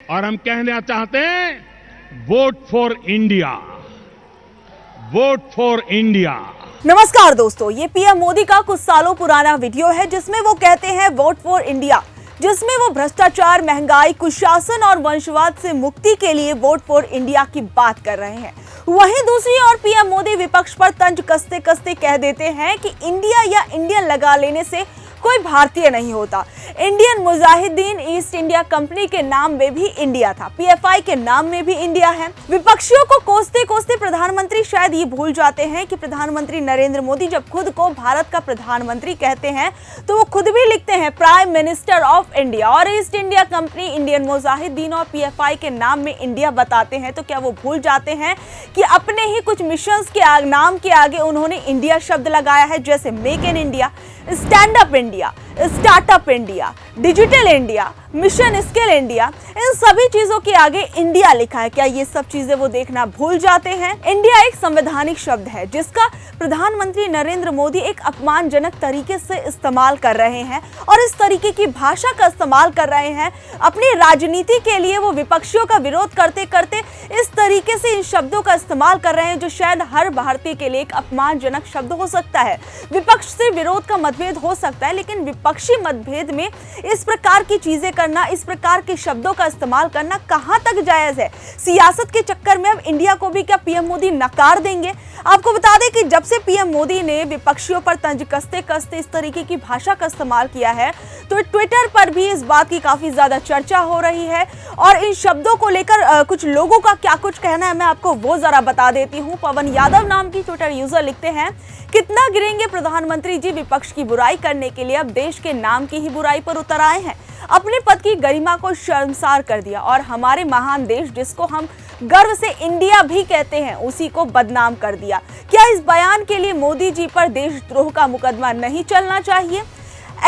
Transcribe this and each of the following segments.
और हम कहना चाहते हैं vote for India, vote for India. नमस्कार दोस्तों, ये पीएम मोदी का कुछ सालों पुराना वीडियो है जिसमें वो कहते हैं वोट फॉर इंडिया, जिसमें वो भ्रष्टाचार, महंगाई, कुशासन और वंशवाद से मुक्ति के लिए वोट फॉर इंडिया की बात कर रहे हैं। वहीं दूसरी ओर पीएम मोदी विपक्ष पर तंज कसते कसते कह देते हैं कि इंडिया या इंडियन लगा लेने से कोई भारतीय नहीं होता। Indian Mujahideen east India company के नाम में भी इंडिया था, पीएफआई के नाम में भी इंडिया है। विपक्षियों को कोसते कोसते प्रधानमंत्री शायद ये भूल जाते हैं कि प्रधानमंत्री नरेंद्र मोदी जब खुद को भारत का प्रधानमंत्री कहते हैं तो वो खुद भी लिखते हैं प्राइम मिनिस्टर ऑफ इंडिया, और east India company Indian Mujahideen और पीएफआई के नाम में इंडिया बताते हैं तो क्या वो भूल जाते हैं कि अपने ही कुछ मिशंस के नाम के आगे उन्होंने इंडिया शब्द लगाया है, जैसे make in India, stand up India, startup India, digital India, mission skill India, इन सभी चीजों के आगे इंडिया लिखा है। क्या ये सब चीजें वो देखना भूल जाते हैं? इंडिया एक संवैधानिक शब्द है जिसका प्रधानमंत्री नरेंद्र मोदी एक अपमानजनक तरीके से इस्तेमाल कर रहे हैं, और इस तरीके की भाषा का इस्तेमाल कर रहे हैं अपनी राजनीति के लिए। वो विपक्षियों का विरोध करते करते इस तरीके से इन शब्दों का इस्तेमाल कर रहे हैं जो शायद हर भारतीय के लिए एक अपमानजनक शब्द हो सकता है। विपक्ष से विरोध का मतभेद हो सकता है, लेकिन विपक्षी मतभेद में इस प्रकार की चीजें करना, इस प्रकार के शब्दों का इस्तेमाल करना कहां तक जायज है? सियासत के चक्कर में अब इंडिया को भी क्या पीएम मोदी नकार देंगे? आपको बता दें कि जब से पीएम मोदी ने विपक्षियों पर तंज कसते कसते इस तरीके की भाषा का इस्तेमाल किया है तो ट्विटर पर भी इस बात की काफी ज्यादा चर्चा हो रही है, और इन शब्दों को लेकर कुछ लोगों का क्या कुछ कहना है मैं आपको वो जरा बता देती हूँ। पवन यादव नाम की ट्विटर यूजर लिखते हैं, कितना गिरेंगे प्रधानमंत्री जी, विपक्ष की बुराई करने के लिए अब देश के नाम की ही बुराई पर उतर आए हैं। अपने पद की गरिमा को शर्मसार कर दिया और हमारे महान देश जिसको हम गर्व से इंडिया भी कहते हैं उसी को बदनाम कर दिया। क्या इस बयान के लिए मोदी जी पर देशद्रोह का मुकदमा नहीं चलना चाहिए?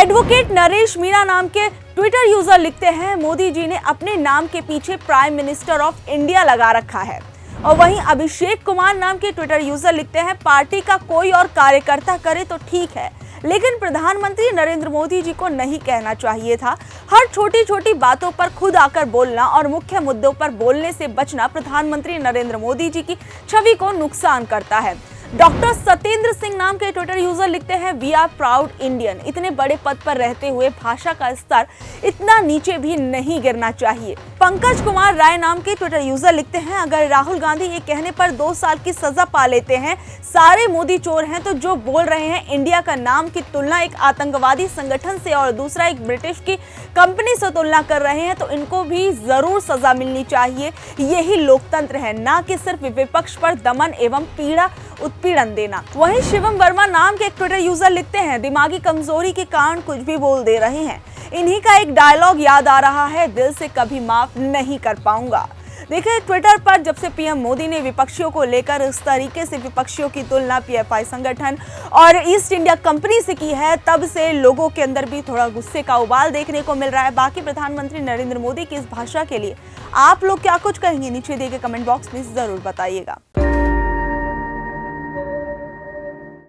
एडवोकेट नरेश मीणा नाम के ट्विटर यूजर लिखते हैं, मोदी जी ने अपने नाम के पीछे प्राइम मिनिस्टर ऑफ इंडिया लगा रखा है। और वहीं अभिषेक कुमार नाम के ट्विटर यूजर लिखते हैं, पार्टी का कोई और कार्यकर्ता करे तो ठीक है, लेकिन प्रधानमंत्री नरेंद्र मोदी जी को नहीं कहना चाहिए था। हर छोटी छोटी बातों पर खुद आकर बोलना और मुख्य मुद्दों पर बोलने से बचना प्रधानमंत्री नरेंद्र मोदी जी की छवि को नुकसान करता है। डॉक्टर सत्येंद्र सिंह नाम के ट्विटर यूजर लिखते हैं, वी आर प्राउड इंडियन। इतने बड़े पद पर रहते हुए भाषा का स्तर इतना नीचे भी नहीं गिरना चाहिए। पंकज कुमार राय नाम के ट्विटर यूजर लिखते हैं, अगर राहुल गांधी ये कहने पर 2 साल की सजा पा लेते हैं सारे मोदी चोर हैं, तो जो बोल रहे हैं इंडिया का नाम की तुलना एक आतंकवादी संगठन से और दूसरा एक ब्रिटिश की कंपनी से तुलना कर रहे हैं, तो इनको भी जरूर सजा मिलनी चाहिए। यही लोकतंत्र है, ना कि सिर्फ विपक्ष पर दमन एवं पीड़ा उत्पीड़न देना। वहीं शिवम वर्मा नाम के एक ट्विटर यूजर लिखते हैं, दिमागी कमजोरी के कारण कुछ भी बोल दे रहे हैं। इन्हीं का एक डायलॉग याद आ रहा है, दिल से कभी माफ नहीं कर पाऊंगा। देखिए, ट्विटर पर जब से पीएम मोदी ने विपक्षियों को लेकर इस तरीके से विपक्षियों की तुलना पीएफआई संगठन और ईस्ट इंडिया कंपनी से की है, तब से लोगों के अंदर भी थोड़ा गुस्से का उबाल देखने को मिल रहा है। बाकी प्रधानमंत्री नरेंद्र मोदी की इस भाषा के लिए आप लोग क्या कुछ कहेंगे? नीचे दिए गए कमेंट बॉक्स में जरूर बताइएगा।